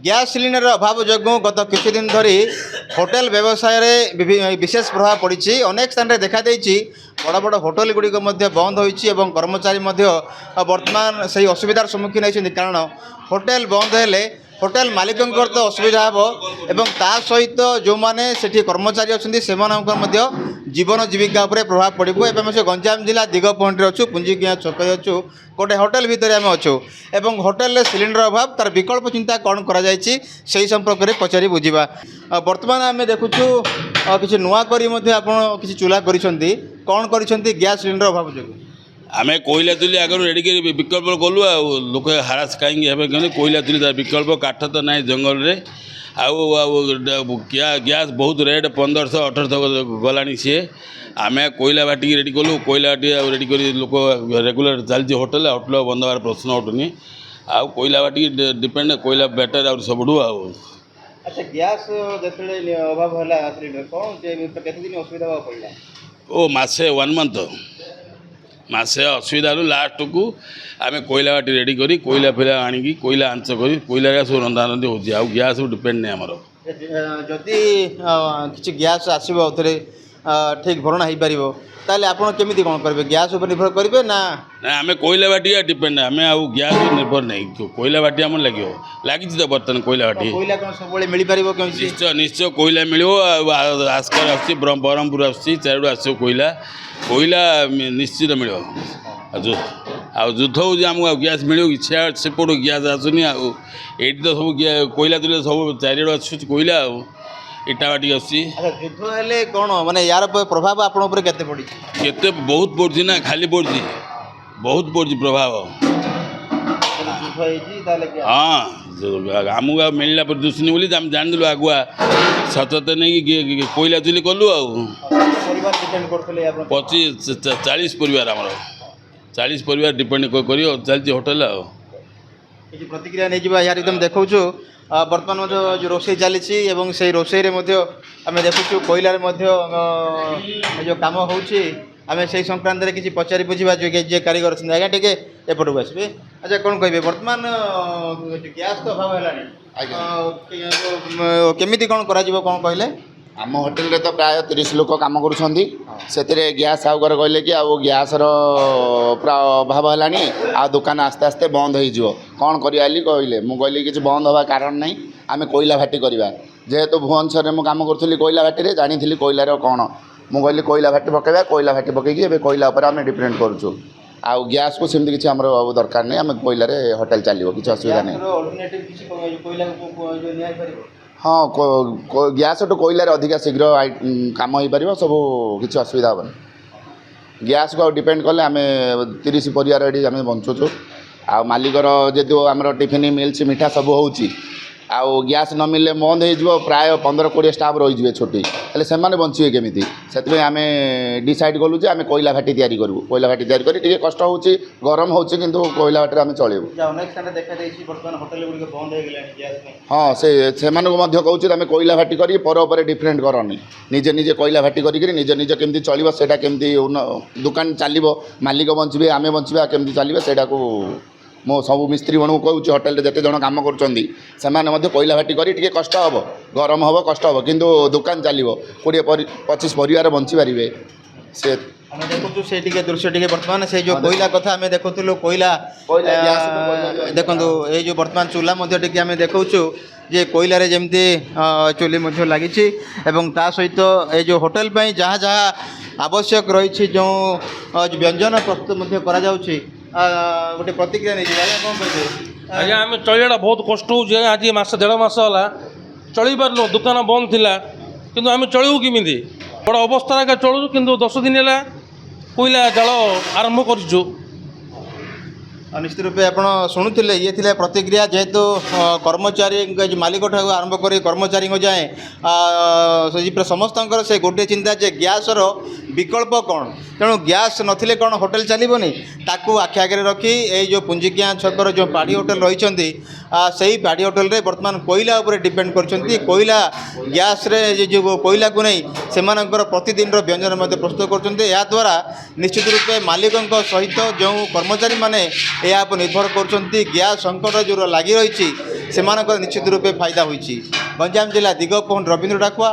Gas cylinder अभाव जो गत किसी दिन धरी होटेल व्यवसाय रे विशेष प्रभाव पड़ी। अनेक स्थान में देखा बड़ बड़ होटेल गुड़िक बंद होती कर्मचारी वर्तमान से असुविधार सम्मुखीन होती। कारण होटेल बंद हेले होटेल मालिक तो असुविधा हे ता सहित जो मैंने से कर्मचारी अच्छा से जीवन जीविका प्रभाव पड़ो। एवं से गंजाम जिला दिगपहंटी अच्छु पुंजिकिया छक अच्छु गोटे होटेल भितर आम अच्छु एवं होटेल सिलिंडर अभाव तार विकल्प चिंता कौन कर संपर्क में पचारि बुझा। बर्तमान आम देखुचु किसी नुआ कि चूल्हा कौन कर गैस सिलिंडर अभाव जो आम कोयला चुली आगर रेडी कर विकल्प कलु आ लोक हारास कहीं कोयला चुली तार विकल्प काठ तो ना जंगल में गैस बहुत रेट 1500-1800 गला सी आम कोयला बाटी रेडी कलु कोयला बाटी रेडी कर लोक रेगुलर चलती होटेल होटेल बंद हमार प्रश्न उठुनी आ कोयला बाटी डिपेंड कोयला बेटर आ सबुठू आ। अच्छा गैस जो अभाव है सिलिंडर कौन केते दिन असुविधा पड़ा? ओ मासे 1 मंथ मासे असुविधा लास्ट को आम कोयला बाटी रेडी करी कोयला फिला आनिकी कोयला आंच करी कोयला सब रंधा रंधि होची आ गैस डिपेंड नहीं आमर। जदि किसी गैस आसो थे ठीक भरणा हो पार ताले आपन केमिति कोन करबे गैस ऊपर निर्भर करबे ना आम कोयला बाटी डिपेंड आम आउ गैस निर्भर नहीं कोयला बाटी आम लगी तो बर्तमान कोयला बाटी कोयला कोन सब बळे मिली पारिबो केमिति? निश्चय निश्चय कोयला मिलियो आस्कर आसी ब्रह्मपुर आसी चारिडू आसो कोयला कोयला निश्चित मिलियो आ युद्ध हो आमको गैस मिल सेपटू गैस आसुनी आई तो सब कोयला तुले सब चारिडू आस कोयला इटा बाटी आसी युद्ध हेले कोन माने यार प्रभाव आपन ऊपर केते पड़ी? केते बहुत पड़छि ना खाली पड़छि बहुत पड़छि प्रभाव। हाँ आमको मिलला पर दुसनी बोली आम जान दिलु आगुआ सतत नहीं कोयला चुली कलु आ 25-40 परिवार आमर 40 परिवार डिपेंड कर चलती होटेल आ प्रतिक्रिया नहीं जा यार एकदम देखु बर्तमान जो रोषे चली से रोषे आम देखु कोयलार जो कम होची आम से संक्रांत में किसी पचारि बुझा जो जे कारीगर अच्छे आज्ञा टे एपटू आसबे। अच्छा कौन कहे बर्तमान गैस तो अभाव है केमी कौन कौन कहले? आम होटेल रे तो प्राय 30 लोक काम करुँच से गैस आगर कहले कि आउ गैसर पूरा अभाव है आ दुकान आस्ते आस्ते बंद हो कौन करी कहले मुझे कहली कि बंद हवा कारण नहीं आम कोयला भाटी करवा जेहेतु भुवनेश्वर में काम करी कोयला भाटी जानी कोयलार कौन मुझे कहली कोयला भाटी पकड़ा कोयला भाटी पकईकि कोयला उपर आम डिपेंड करुँ आउ गैस को सेमती किसी आम दरकार नहीं आम कोयलार होटेल चलो किसी असुविधा नहीं। हाँ गैस टू कोयलार अधिका शीघ्र काम हो पार सब किसी असुविधा हेनी गैस को डिपेंड कले आम 30 परिवार ये आम बंचुचु आ मालिकर जेहेतु आम टिफिन मिल्स मिठा सब होची आउ गैस न मिले बंद हो प्राय 15-20 स्टाफ रही छोटी हेल्ले से बचे केमी से आम डिसाइड कलु आम कोयला भाटी तैयारी करूँ कोयला भाटी तैयारी करी कष्ट हो गरम हो कोयला भाटी आम चलू। हाँ से कहूँ आम कोयला भाटी कर पर डिफरेन्ट करनी निजे निजे कोयला भाटी करी निजे निजे केमती चलो से दुकान चलो मालिक बचे आम बचा केमती चलिए से मो सब मिस्त्री मन को कहूँ होटेल जिते जन कम कर कोयला भाटी करी कष्ट हम गरम हम कष्ट हम किंतु दुकान चलो 20-25 परिवार बंची पारे से देखु से दृश्य टी बर्तमान से जो कोयला कथा आम देखुलु कोयला देखो ये जो बर्तमान चूल्हा आम देखु जे कोयलार जमती चूली लगी ता सहित ये जो होटेल जहाँ जहाँ आवश्यक रही जो व्यंजन प्रस्तुत करा गोटे प्रतिक्रिया नहीं कौन कहे? आज्ञा आम चलिया बहुत कष्ट हो आज मस 1.5 मास है चल पार्ल दुकान बंद थिला किंतु आम चलू किमी बड़ अवस्था का चलू किंतु 10 दिन है कोयला जाल आरंभ करूँ। निश्चित रूपे आप शुणुले ये थी प्रतिक्रिया जेहेतु कर्मचारी मालिक ठाक आरंभ कर कर्मचारी जाए समस्त से गोटे चिंता जे गैसर विकल्प कौन तेणु गैस नथिले कौन होटेल चलबनी ताकू आखि आगे रखी ये जो पुंजिकिया छकर जो पाड़ी होटेल रही से पाड़ी होटेल रे बर्तमान कोयला उपर डिपेंड कर कोयला गैस रे जो कोयला को नहीं से प्रतिदिन व्यंजन प्रस्तुत कर निश्चित रूपे मालिक सहित जो कर्मचारी माने या निर्भर कर गैस संकट जो लगी रही ସେମାନଙ୍କର ନିଶ୍ଚିତ ରୂପେ ଫାଇଦା ହୋଇଛି। ଗଞ୍ଜାମ ଜିଲ୍ଲା ଦିଗପହଣ୍ଡ ରବୀନ୍ଦ୍ର ଡାକୁଆ,